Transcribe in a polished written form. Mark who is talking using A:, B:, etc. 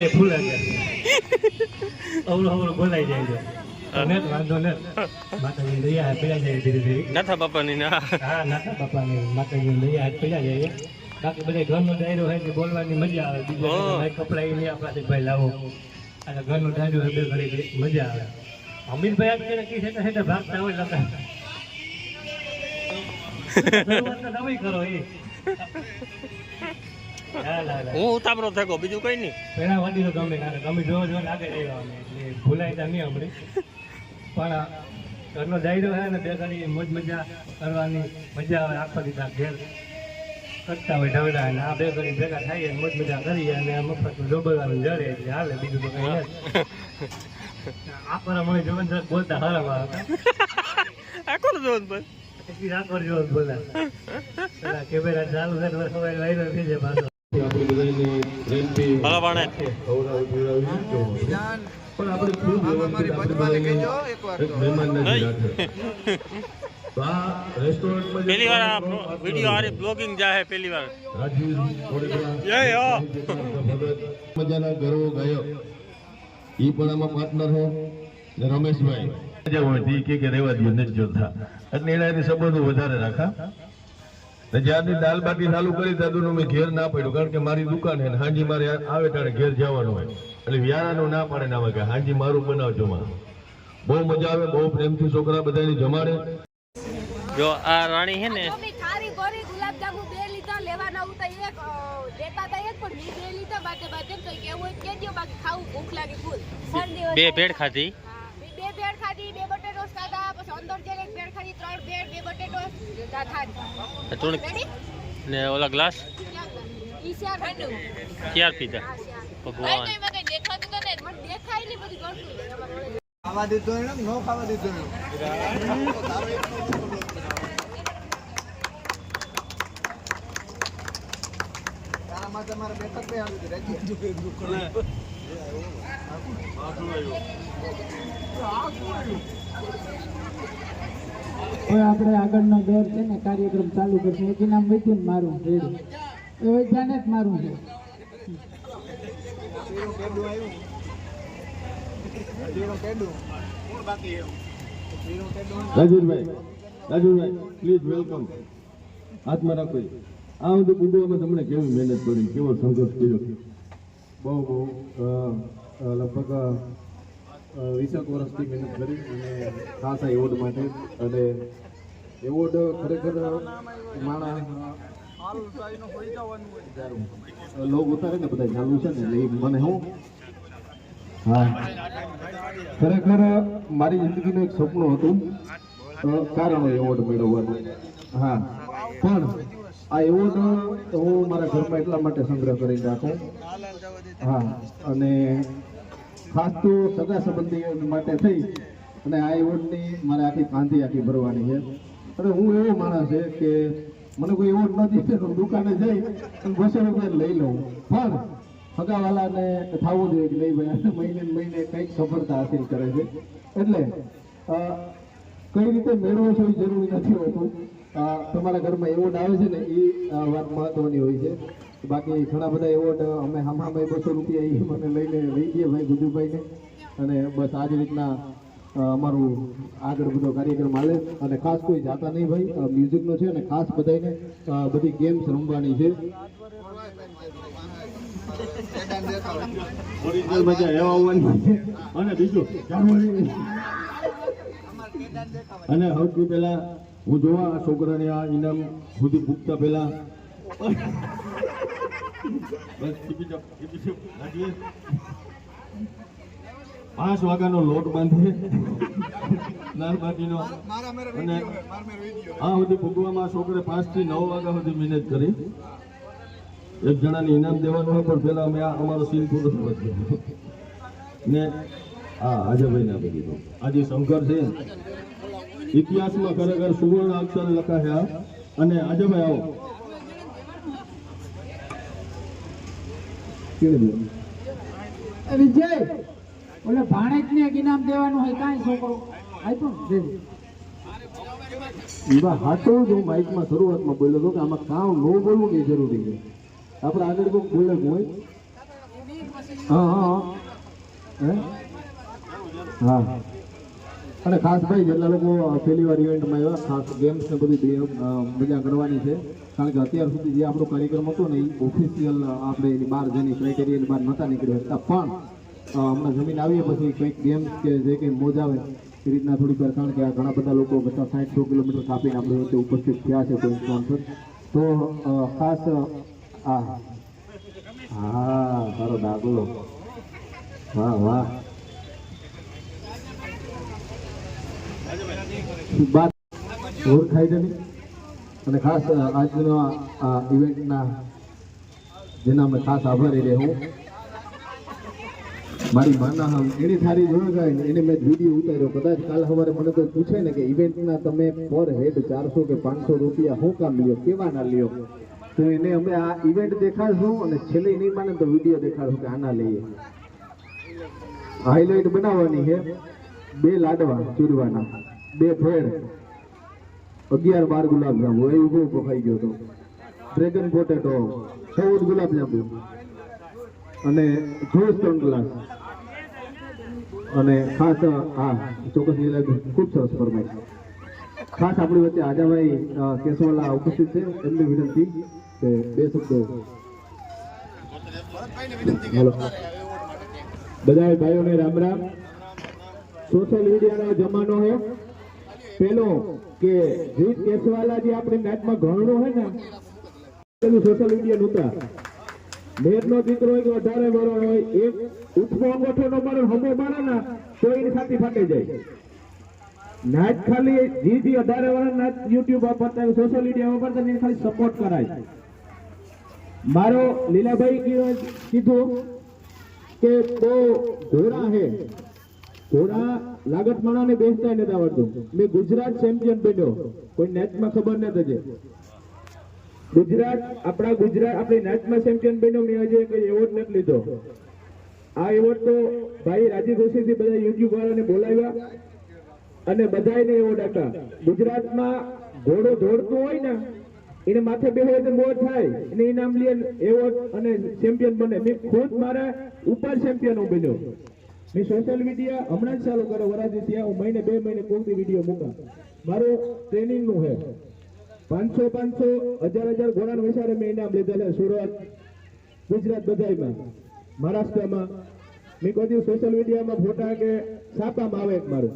A: ફૂલા ગયા અવળો અવળો બોલાઈ જાય છે અને વાંધો ને માતાજી દયા પેલા જાય ધીરે ધીરે
B: નાથા બાપાની ના
A: હા નાથા બાપાની માતાજી દયા પેલા જાય બાકી બધા ઘરનો ડાયરો હોય કે બોલવાની મજા આવે બીજા કપડા નહીં આપણાથી ભાઈ લાવો અને ઘરનો ડાયરો હોય બે ઘડી મજા આવે અમીરભાઈ અત્યારે કી છે ભાગતા હોય લગા શરૂઆત તો તમે કરો એ
B: હું ઉતામરો થયો બીજું કઈ નહીં
A: પેલા વડી તો ગમે ગમે જોવા જોવા આગળ આવ્યા એટલે ભૂલાય નહીં હમણાં પણ ઘરનો ડાયરો હોય ને બે ઘડી મોજ મજા કરવાની મજા આવે આખો દીધા ઘેર કરતા હોય ઢવડા અને આ બે ઘડી ભેગા થાય મોજ મજા કરીએ અને મફત જોબરવાનું જડે એટલે હાલે બીજું તો કઈ નથી આપણા મને જોવન બોલતા હારા
B: આખો જોવન બોલ
A: રાખો જોવન બોલા પેલા કેમેરા ચાલુ છે વાયરલ થઈ જાય પાછો
B: पहली बार वीडियो आ रही ब्लॉगिंग जा है पहली बार
C: મજાના ગરવો ગયો ઈ પણ આમાં પાર્ટનર હે ને રમેશભાઈ જે હોય ઈ કે રેવા દો નથી જોતા એટલે એના સંબંધો વધારે રાખા જ્યાંથી દાલ બાટી ચાલુ કરી ત્યાંનું મેં ઘેર ના પડ્યું કારણ કે મારી દુકાન છે હાંજી મારે આવે ત્યારે ઘેર જવાનું હોય એટલે વ્યારાનું ના પડે ના કે હાંજી મારું બનાવજો માં બહુ મજા આવે બહુ પ્રેમથી છોકરા બધાની જમાડે
B: જો આ રાણી હે ને
D: ખારી ગોરી ગુલાબ જાંબુ બે લીધા લેવાના ઉતા એક દેતા તા એક પણ બે લીધા બાતે બાતે તો કેવું કેજો બાકી ખાવું ભૂખ લાગી ફૂલ
B: બે ભેળ ખાધી
D: બે ભેળ ખાધી બે બટેટોસ ખાધા પછી અંદર જે એક ભેળ ખાધી ત્રણ ભેળ બે બટેટોસ ખાધા
B: તું ને ઓલા ગ્લાસ
D: ઈશાર ઠંડુ
B: ક્યાર પીધા ભગવાન
D: મને દેખાતું તો ને મને દેખાય નહીં બધું ગળતું
E: ખાવા દીધો ને નો ખાવા દીધો ને તારામાં તમારે બેઠક બે આવી રહી
F: આપણે આગળનો દોર છે ને કાર્યક્રમ ચાલુ કરશું એક નામ વૈદ્યન મારું રેડી એ વૈદ્યાને જ મારું છે
C: રાજુભાઈ પ્લીઝ વેલકમ હાથમાં રાખો આ બધું પૂછવામાં તમને કેવી મહેનત કરી કેવો સંઘર્ષ કર્યો
G: બહુ લગભગ 20 વર્ષથી મહેનત કરી અને ખાસ આ એવોર્ડ માટે અને એવોર્ડ ખરેખર માણસ લોક ઉતારે ને બધા ચાલુ છે ને એટલે મને હું હા ખરેખર મારી જિંદગીનું એક સપનું હતું કારણો એવોર્ડ મેળવવાનું હા પણ આ એવોર્ડ હું મારા ઘરમાં એટલા માટે સંગ્રહ કરી રાખું હા અને ખાસ તો સગા સંબંધીઓ માટે થઈ અને આ એવોર્ડની મારે આખી કાંધી આખી ભરવાની છે અને હું એવો માણસ છે કે મને કોઈ એવોર્ડ નથી તો દુકાને જઈ અને 200 રૂપિયા લઈ લઉં પણ સગાવાલાને થવું જોઈએ કે નહીં ભાઈ મહિને મહિને કંઈક સફળતા હાસિલ કરે છે એટલે કઈ રીતે મેળવો છો એ જરૂરી નથી હોતું તમારા ઘરમાં એવોર્ડ આવે છે ને એ વાત મહત્વની હોય છે બાકી ઘણા બધા એવોર્ડ અમે હામાભાઈ 200 રૂપિયા એ મને લઈને લઈ ગયા ભાઈ ગુજુભાઈને અને બસ આ જ રીતના અમારું આગળ બધો કાર્યક્રમ હાલે અને ખાસ કોઈ જાતા નહીં ભાઈ મ્યુઝિકનો છે અને ખાસ બધાને બધી ગેમ્સ રમવાની છે ઓરિજિનલ મજા એવા આવવાની અને બીજું અને સૌથી પહેલા હું જોવા આ છોકરાને આ ઇનામ સુધી પૂછતા પહેલા બસ 5 વાગ્યાનો લોટ બાંધે દાળબાટીનો અને આ સુધી ભૂગવામાં છોકરે 5 થી 9 વાગ્યા સુધી મહેનત કરી એક જણાને ઇનામ દેવાનું હોય પણ પેલા અમે અમારો સીન પૂરો થયો ને હા અજયભાઈને આપી દીધો આજે શંકર છે ઇતિહાસમાં ખરેખર સુવર્ણ અક્ષર લખાયા અને અજયભાઈ આવો
F: વિજય ઓલે ભાણેજને એક ઇનામ દેવાનું હોય કાંઈ છોકરો આપ્યો ને
G: એવા હાથો જ હું માઇકમાં શરૂઆતમાં બોલ્યો હતો કે આમાં કામ ન બોલવું એ જરૂરી છે આપણે આગળ કોઈ બોલે હોય હા હા હે હા અને ખાસ ભાઈ જેટલા લોકો પહેલી વાર ઇવેન્ટમાં આવ્યા ખાસ ગેમ્સ ને બધી મજા કરવાની છે કારણ કે અત્યાર સુધી જે આપણો કાર્યક્રમ હતો ને એ ઓફિશિયલ આપણે એની બહાર જેની ક્રાઇટેરિયાની બહાર નહોતા નીકળી શકતા પણ હમણાં જમીન આવીએ પછી કંઈક ગેમ્સ કે જે કંઈ મોજ આવે એ રીતના થોડીક વાર કારણ કે આ ઘણા બધા લોકો 50-60 કિલોમીટર કાપીને આપણે વચ્ચે ઉપસ્થિત થયા છે કોઈ સ્પોન્સર તો ખાસ હા સારો દાખલો વાહ વાહ બાત ખાઈ છે અને ખાસ આજના આ ઇવેન્ટના જેના અમે ખાસ આભારી રહે હું મારી માના હમ એની થારી જોઈ ગઈ ને એને મેં વિડીયો ઉતાર્યો કદાચ કાલ સવારે મને કોઈ પૂછે ને કે ઇવેન્ટના તમે પર હેડ 400 કે 500 રૂપિયા શું કામ લ્યો કેવા ના લ્યો તો એને અમે આ ઇવેન્ટ દેખાડશું અને છેલ્લે નહીં માને તો વિડીયો દેખાડશું કે આના લઈએ હાઇલાઇટ બનાવવાની છે 2 લાડવા ચૂરવાના 2 ભેળ 11-12 ગુલાબજાંબુ એ ઉભો ખાઈ ગયો તો ડ્રેગન પોટેટો 14 ગુલાબજાંબુ અને જ્યુસ 3 ગ્લાસ અને ખાસ હા ચોક્કસ ખૂબ સરસ ફરમાઈશ ખાસ આપણી વચ્ચે આજાભાઈ કેશવાલા ઉપસ્થિત છે એમની વિનંતી કે 2 શબ્દો હેલો બધા ભાઈઓને રામ રામ સોશિયલ મીડિયાનો જમાનો છે પેલો કે જીત કેશવાલા જે આપણી નાટમાં ઘણું હોય ને પેલું સોશિયલ મીડિયા નહોતા મેરનો દીકરો હોય કે 18 વર્ષ હોય એક ઉઠવો અંગોઠોનો મારો હમો મારે ને તો એની છાતી ફાટી જાય નાચ ખાલી જી 18 વર્ષ નાચ યુટ્યુબ વાપરતા સોશિયલ મીડિયા વાપરતા એને ખાલી સપોર્ટ કરાય મારો લીલાભાઈ કીધું કે બહુ ઘોડા હે ઘોડા લાગત માણાને બેસતા નથી આવડતું મેં ગુજરાત ચેમ્પિયન બન્યો કોઈ નેચમાં ખબર નથી આપણી નાચમાં ચેમ્પિયન બન્યો મેં આજે કોઈ એવોર્ડ નથી લીધો આ એવોર્ડ તો ભાઈ રાજી ખુશીથી બધા યુટ્યુબ વાળાને બોલાવ્યા અને બધાને એવોર્ડ આપ્યા ગુજરાતમાં ઘોડો દોડતો હોય ને એને માથે બેહો એટલે મોજ થાય એને ઇનામ લે એવોર્ડ અને ચેમ્પિયન બને મેં ખુદ મારા ઉપર ચેમ્પિયન બન્યો મેં સોશિયલ મીડિયા હમણાં જ ચાલુ કર્યો વરાજી ત્યાં હું મહિને 2 મહિને કોઈ વિડીયો મૂકા મારું ટ્રેનિંગનું છે 500 1000 ઘોડાના વિચારે મેં ઇનામ લીધા છે સુરત ગુજરાત બધામાં મહારાષ્ટ્રમાં મેં કોઈ સોશિયલ મીડિયામાં ફોટા કે છાપામાં આવે મારું